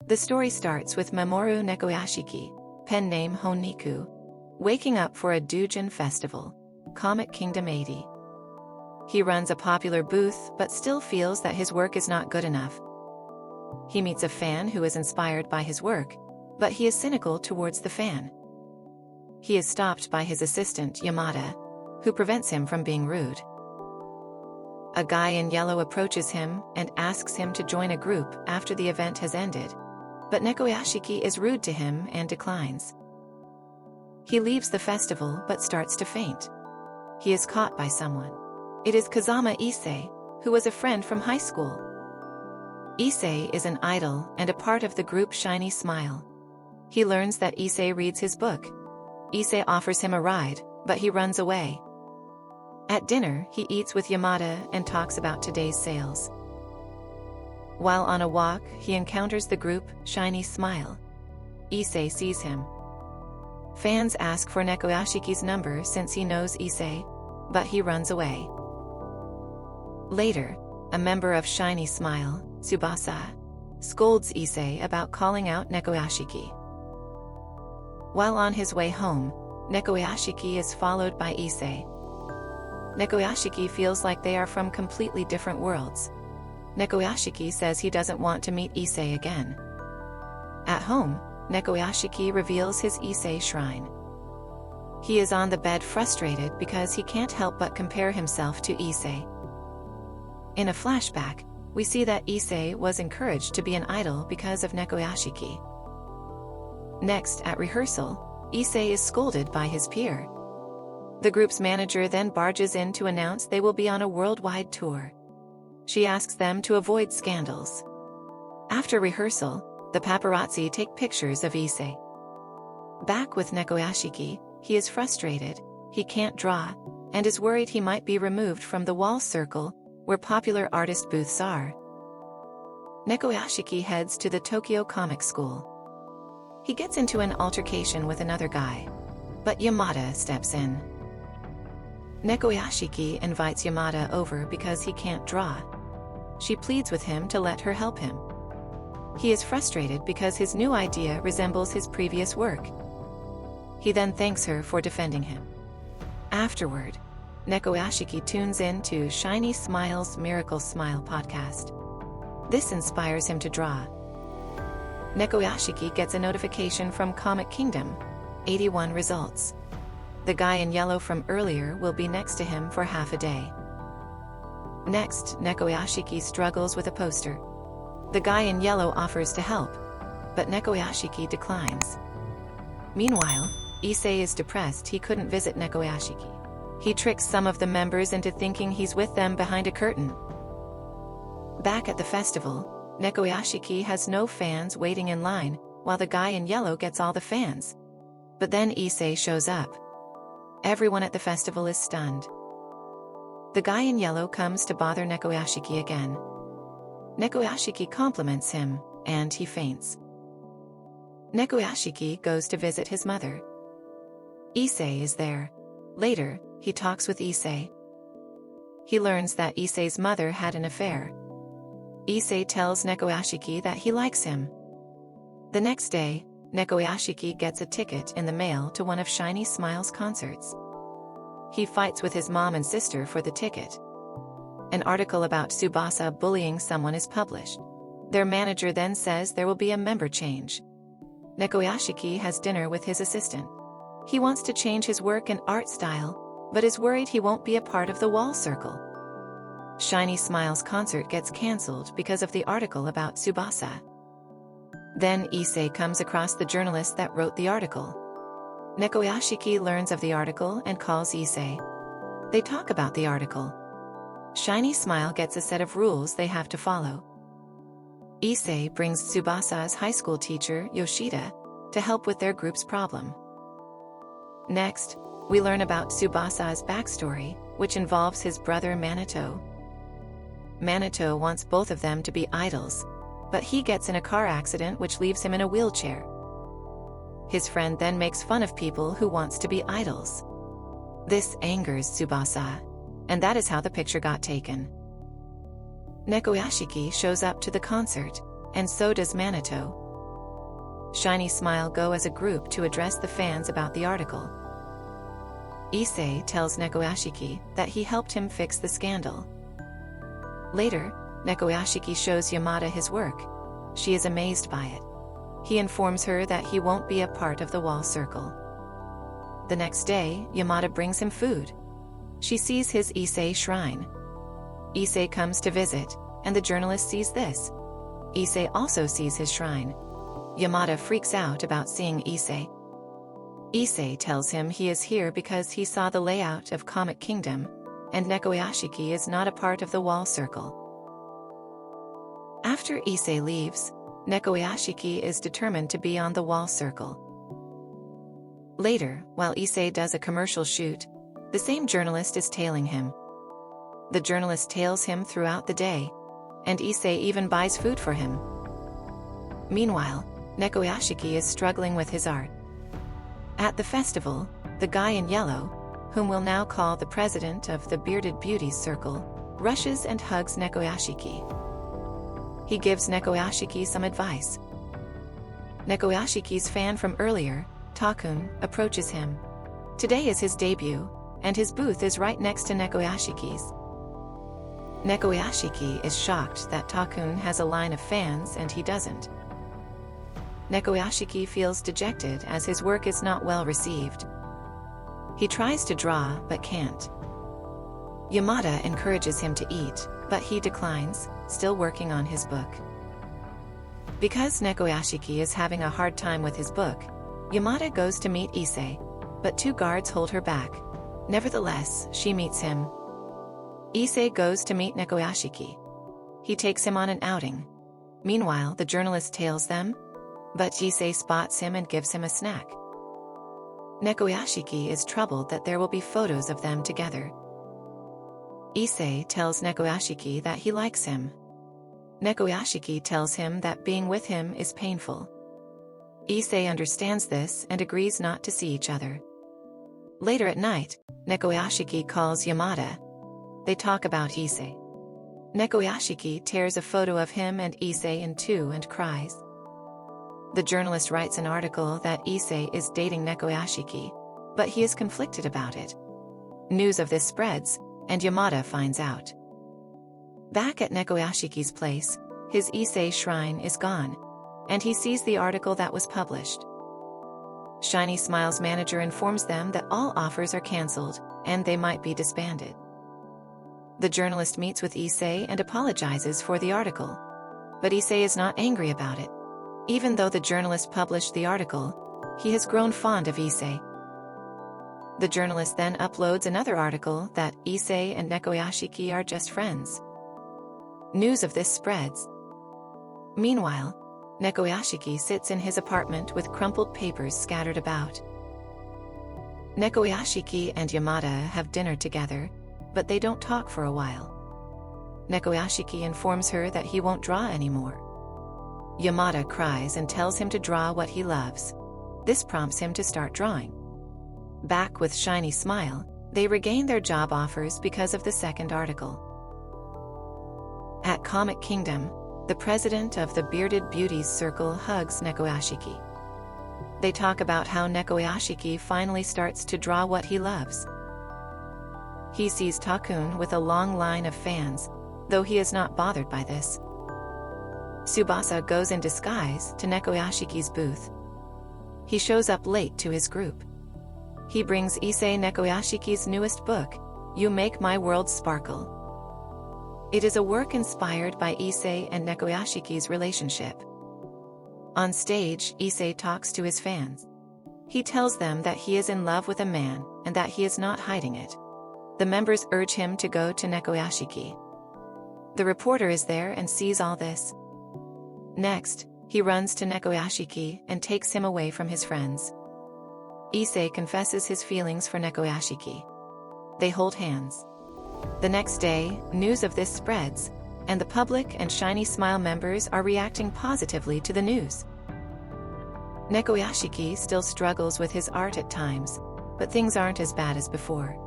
The story starts with Mamoru Nekoyashiki, pen name Honniku, waking up for a Doujin festival, Comic Kingdom 80. He runs a popular booth but still feels that his work is not good enough. He meets a fan who is inspired by his work, but he is cynical towards the fan. He is stopped by his assistant Yamada, who prevents him from being rude. A guy in yellow approaches him and asks him to join a group after the event has ended, but Nekoyashiki is rude to him and declines. He leaves the festival but starts to faint. He is caught by someone. It is Kazama Issei, who was a friend from high school. Issei is an idol and a part of the group Shiny Smile. He learns that Issei reads his book. Issei offers him a ride, but he runs away. At dinner, he eats with Yamada and talks about today's sales. While on a walk, he encounters the group Shiny Smile. Issei sees him. Fans ask for Nekoyashiki's number since he knows Issei, but he runs away. Later, a member of Shiny Smile, Tsubasa, scolds Issei about calling out Nekoyashiki. While on his way home, Nekoyashiki is followed by Issei. Nekoyashiki feels like they are from completely different worlds. Nekoyashiki says he doesn't want to meet Issei again. At home, Nekoyashiki reveals his Issei shrine. He is on the bed frustrated because he can't help but compare himself to Issei. In a flashback, we see that Issei was encouraged to be an idol because of Nekoyashiki. Next, at rehearsal, Issei is scolded by his peer. The group's manager then barges in to announce they will be on a worldwide tour. She asks them to avoid scandals. After rehearsal, the paparazzi take pictures of Issei. Back with Nekoyashiki, he is frustrated, he can't draw, and is worried he might be removed from the wall circle where popular artist booths are. Nekoyashiki heads to the Tokyo Comic School. He gets into an altercation with another guy, but Yamada steps in. Nekoyashiki invites Yamada over because he can't draw. She pleads with him to let her help him. He is frustrated because his new idea resembles his previous work. He then thanks her for defending him. Afterward, Nekoyashiki tunes in to Shiny Smile's Miracle Smile podcast. This inspires him to draw. Nekoyashiki gets a notification from Comic Kingdom 81 results. The guy in yellow from earlier will be next to him for half a day. Next, Nekoyashiki struggles with a poster. The guy in yellow offers to help, but Nekoyashiki declines. Meanwhile, Issei is depressed he couldn't visit Nekoyashiki. He tricks some of the members into thinking he's with them behind a curtain. Back at the festival, Nekoyashiki has no fans waiting in line, while the guy in yellow gets all the fans. But then Issei shows up. Everyone at the festival is stunned. The guy in yellow comes to bother Nekoyashiki again. Nekoyashiki compliments him, and he faints. Nekoyashiki goes to visit his mother. Issei is there. Later, he talks with Issei. He learns that Issei's mother had an affair. Issei tells Nekoyashiki that he likes him. The next day, Nekoyashiki gets a ticket in the mail to one of Shiny Smile's concerts. He fights with his mom and sister for the ticket. An article about Tsubasa bullying someone is published. Their manager then says there will be a member change. Nekoyashiki has dinner with his assistant. He wants to change his work and art style, but is worried he won't be a part of the wall circle. Shiny Smile's concert gets cancelled because of the article about Tsubasa. Then Issei comes across the journalist that wrote the article. Nekoyashiki learns of the article and calls Issei. They talk about the article. Shiny Smile gets a set of rules they have to follow. Issei brings Tsubasa's high school teacher, Yoshida, to help with their group's problem. Next, we learn about Tsubasa's backstory, which involves his brother Minato. Minato wants both of them to be idols, but he gets in a car accident which leaves him in a wheelchair. His friend then makes fun of people who wants to be idols. This angers Tsubasa, and that is how the picture got taken. Nekoyashiki shows up to the concert, and so does Minato. Shiny Smile go as a group to address the fans about the article. Issei tells Nekoyashiki that he helped him fix the scandal. Later, Nekoyashiki shows Yamada his work. She is amazed by it. He informs her that he won't be a part of the wall circle. The next day, Yamada brings him food. She sees his Issei shrine. Issei comes to visit, and the journalist sees this. Issei also sees his shrine. Yamada freaks out about seeing Issei. Issei tells him he is here because he saw the layout of Comic Kingdom, and Nekoyashiki is not a part of the wall circle. After Issei leaves, Nekoyashiki is determined to be on the wall circle. Later, while Issei does a commercial shoot, the same journalist is tailing him. The journalist tails him throughout the day, and Issei even buys food for him. Meanwhile, Nekoyashiki is struggling with his art. At the festival, the guy in yellow, whom we'll now call the president of the Bearded Beauties Circle, rushes and hugs Nekoyashiki. He gives Nekoyashiki some advice. Nekoyashiki's fan from earlier, Takun, approaches him. Today is his debut, and his booth is right next to Nekoyashiki's. Nekoyashiki is shocked that Takun has a line of fans and he doesn't. Nekoyashiki feels dejected as his work is not well received. He tries to draw but can't. Yamada encourages him to eat, but he declines, still working on his book. Because Nekoyashiki is having a hard time with his book, Yamada goes to meet Issei, but two guards hold her back. Nevertheless, she meets him. Issei goes to meet Nekoyashiki. He takes him on an outing. Meanwhile, the journalist tails them, but Issei spots him and gives him a snack. Nekoyashiki is troubled that there will be photos of them together. Issei tells Nekoyashiki that he likes him. Nekoyashiki tells him that being with him is painful. Issei understands this and agrees not to see each other. Later at night, Nekoyashiki calls Yamada. They talk about Issei. Nekoyashiki tears a photo of him and Issei in two and cries. The journalist writes an article that Issei is dating Nekoyashiki, but he is conflicted about it. News of this spreads, and Yamada finds out. Back at Nekoyashiki's place, his Issei shrine is gone, and he sees the article that was published. Shiny Smile's manager informs them that all offers are cancelled, and they might be disbanded. The journalist meets with Issei and apologizes for the article. But Issei is not angry about it. Even though the journalist published the article, he has grown fond of Issei. The journalist then uploads another article that Issei and Nekoyashiki are just friends. News of this spreads. Meanwhile, Nekoyashiki sits in his apartment with crumpled papers scattered about. Nekoyashiki and Yamada have dinner together, but they don't talk for a while. Nekoyashiki informs her that he won't draw anymore. Yamada cries and tells him to draw what he loves. This prompts him to start drawing. Back with Shiny Smile, they regain their job offers because of the second article. At Comic Kingdom, the president of the Bearded Beauties Circle hugs Nekoyashiki. They talk about how Nekoyashiki finally starts to draw what he loves. He sees Takun with a long line of fans, though he is not bothered by this. Tsubasa goes in disguise to Nekoyashiki's booth. He shows up late to his group. He brings Issei Nekoyashiki's newest book, You Make My World Sparkle. It is a work inspired by Issei and Nekoyashiki's relationship. On stage, Issei talks to his fans. He tells them that he is in love with a man and that he is not hiding it. The members urge him to go to Nekoyashiki. The reporter is there and sees all this. Next, he runs to Nekoyashiki and takes him away from his friends. Issei confesses his feelings for Nekoyashiki. They hold hands. The next day, news of this spreads, and the public and Shiny Smile members are reacting positively to the news. Nekoyashiki still struggles with his art at times, but things aren't as bad as before.